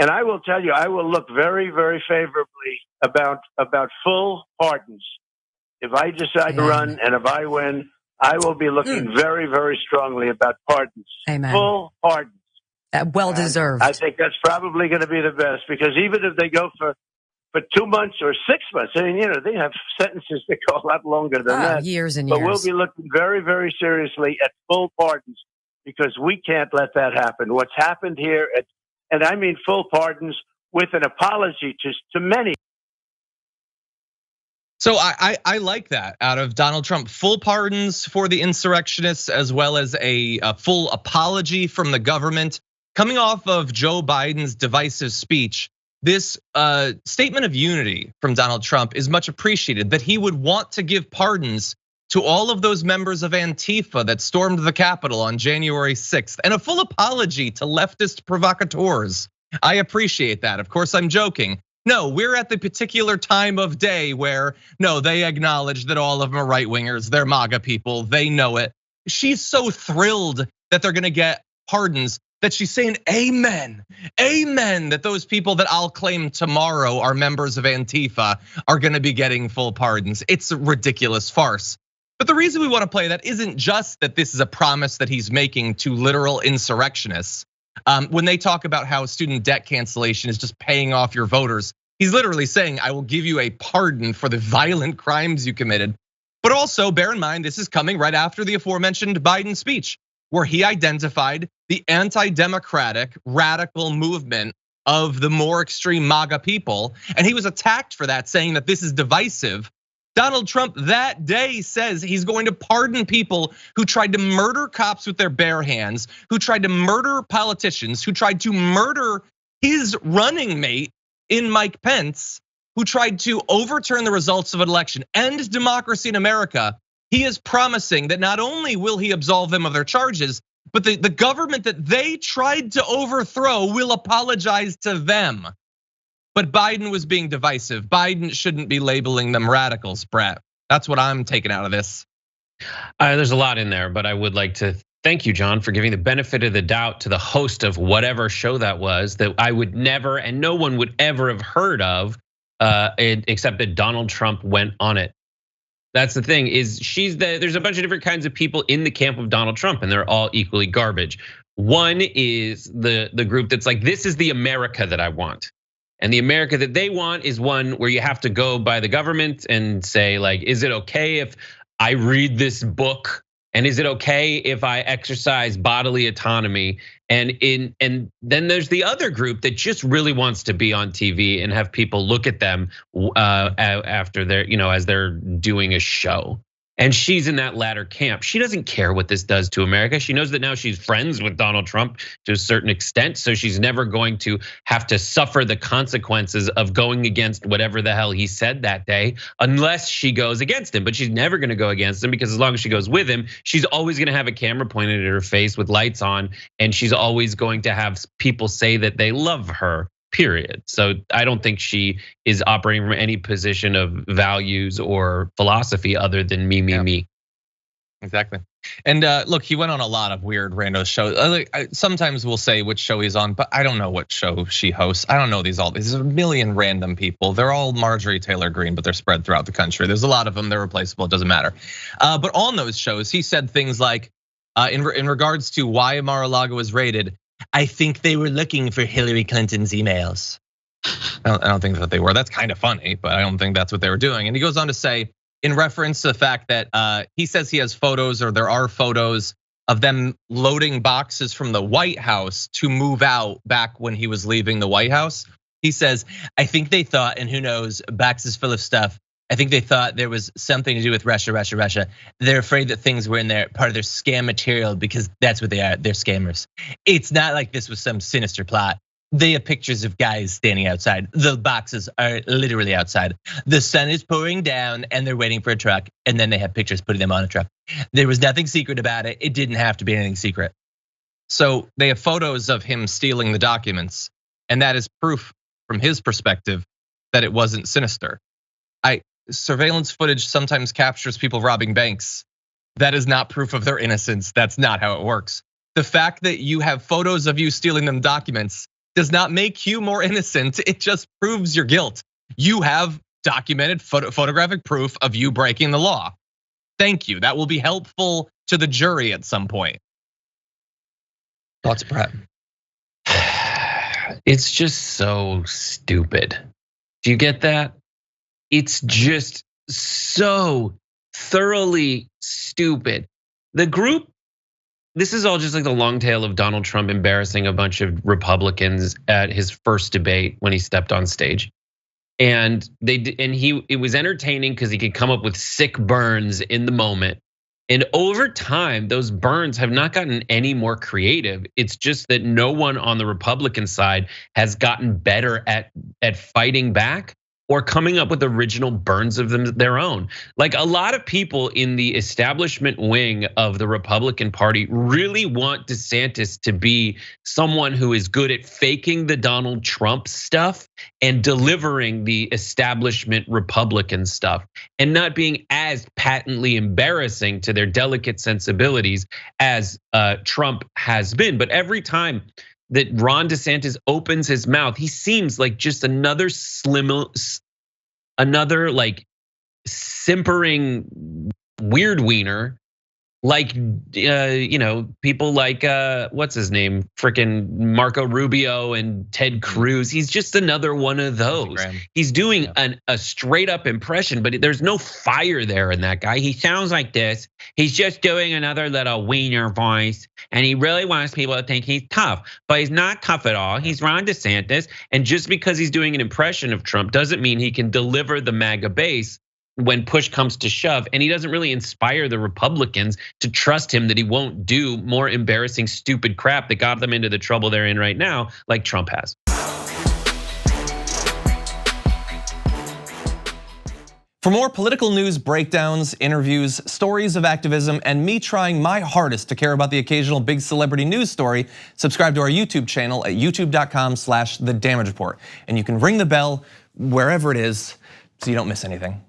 And I will tell you, I will look very, very favorably about full pardons. If I decide to run and if I win, I will be looking very, very strongly about pardons. Amen. Full pardons. Well deserved. I think that's probably going to be the best, because even if they go for 2 months or 6 months, I mean, they have sentences that go a lot longer than that. Years and but years. We'll be looking very, very seriously at full pardons, because we can't let that happen. What's happened here, and I mean full pardons with an apology to many. So I like that out of Donald Trump. Full pardons for the insurrectionists, as well as a full apology from the government. Coming off of Joe Biden's divisive speech, this statement of unity from Donald Trump is much appreciated, that he would want to give pardons to all of those members of Antifa that stormed the Capitol on January 6th, and a full apology to leftist provocateurs. I appreciate that. Of course, I'm joking. No, we're at the particular time of day where, no, they acknowledge that all of them are right wingers. They're MAGA people. They know it. She's so thrilled that they're going to get pardons that she's saying, amen, amen, that those people that I'll claim tomorrow are members of Antifa are going to be getting full pardons. It's a ridiculous farce. But the reason we want to play that isn't just that this is a promise that he's making to literal insurrectionists. When they talk about how student debt cancellation is just paying off your voters, he's literally saying, I will give you a pardon for the violent crimes you committed. But also bear in mind, this is coming right after the aforementioned Biden speech, where he identified the anti-democratic radical movement of the more extreme MAGA people. And he was attacked for that, saying that this is divisive. Donald Trump that day says he's going to pardon people who tried to murder cops with their bare hands, who tried to murder politicians, who tried to murder his running mate in Mike Pence, who tried to overturn the results of an election, end democracy in America. He is promising that not only will he absolve them of their charges, but the government that they tried to overthrow will apologize to them. But Biden was being divisive. Biden shouldn't be labeling them radicals, Brett. That's what I'm taking out of this. There's a lot in there, but I would like to thank you, John, for giving the benefit of the doubt to the host of whatever show that was, that I would never, and no one would ever have heard of, except that Donald Trump went on it. That's the thing, is there's a bunch of different kinds of people in the camp of Donald Trump, and they're all equally garbage. One is the group that's like, this is the America that I want. And the America that they want is one where you have to go by the government and say, like, is it okay if I read this book? And is it okay if I exercise bodily autonomy? And then there's the other group that just really wants to be on TV and have people look at them after they're, as they're doing a show. And she's in that latter camp. She doesn't care what this does to America. She knows that now she's friends with Donald Trump to a certain extent, so she's never going to have to suffer the consequences of going against whatever the hell he said that day, unless she goes against him. But she's never gonna go against him, because as long as she goes with him, she's always gonna have a camera pointed at her face with lights on, and she's always going to have people say that they love her. Period. So I don't think she is operating from any position of values or philosophy other than me. Exactly. And look, he went on a lot of weird rando shows. Sometimes we'll say which show he's on, but I don't know what show she hosts. I don't know these. There's a million random people. They're all Marjorie Taylor Greene, but they're spread throughout the country. There's a lot of them. They're replaceable. It doesn't matter. But on those shows, he said things like, in regards to why Mar-a-lago was raided, I think they were looking for Hillary Clinton's emails. I don't think that they were. That's kind of funny, but I don't think that's what they were doing. And he goes on to say, in reference to the fact that he says he has photos, or there are photos of them loading boxes from the White House to move out back when he was leaving the White House. He says, I think they thought, and who knows, boxes full of stuff. I think they thought there was something to do with Russia. They're afraid that things were in there, part of their scam material, because that's what they are, they're scammers. It's not like this was some sinister plot. They have pictures of guys standing outside. The boxes are literally outside. The sun is pouring down and they're waiting for a truck, and then they have pictures putting them on a truck. There was nothing secret about it. It didn't have to be anything secret. So they have photos of him stealing the documents, and that is proof from his perspective that it wasn't sinister. Surveillance footage sometimes captures people robbing banks. That is not proof of their innocence. That's not how it works. The fact that you have photos of you stealing them documents does not make you more innocent. It just proves your guilt. You have documented photographic proof of you breaking the law. Thank you. That will be helpful to the jury at some point. Thoughts, Brett? It's just so stupid. Do you get that? It's just so thoroughly stupid. The group, this is all just like the long tail of Donald Trump embarrassing a bunch of Republicans at his first debate when he stepped on stage. And it was entertaining because he could come up with sick burns in the moment. And over time, those burns have not gotten any more creative. It's just that no one on the Republican side has gotten better at fighting back or coming up with original burns of their own. Like a lot of people in the establishment wing of the Republican Party really want DeSantis to be someone who is good at faking the Donald Trump stuff and delivering the establishment Republican stuff and not being as patently embarrassing to their delicate sensibilities as Trump has been. But every time that Ron DeSantis opens his mouth, he seems like just another like simpering weird wiener, like people like what's his name, freaking Marco Rubio and Ted Cruz. He's just another one of those. He's doing a straight up impression, but there's no fire there in that guy. He sounds like this. He's just doing another little wiener voice, and he really wants people to think he's tough, but he's not tough at all. He's Ron DeSantis, and just because he's doing an impression of Trump doesn't mean he can deliver the MAGA base when push comes to shove. And he doesn't really inspire the Republicans to trust him that he won't do more embarrassing, stupid crap that got them into the trouble they're in right now, like Trump has. For more political news, breakdowns, interviews, stories of activism, and me trying my hardest to care about the occasional big celebrity news story, subscribe to our YouTube channel at youtube.com/The Damage Report. And you can ring the bell wherever it is so you don't miss anything.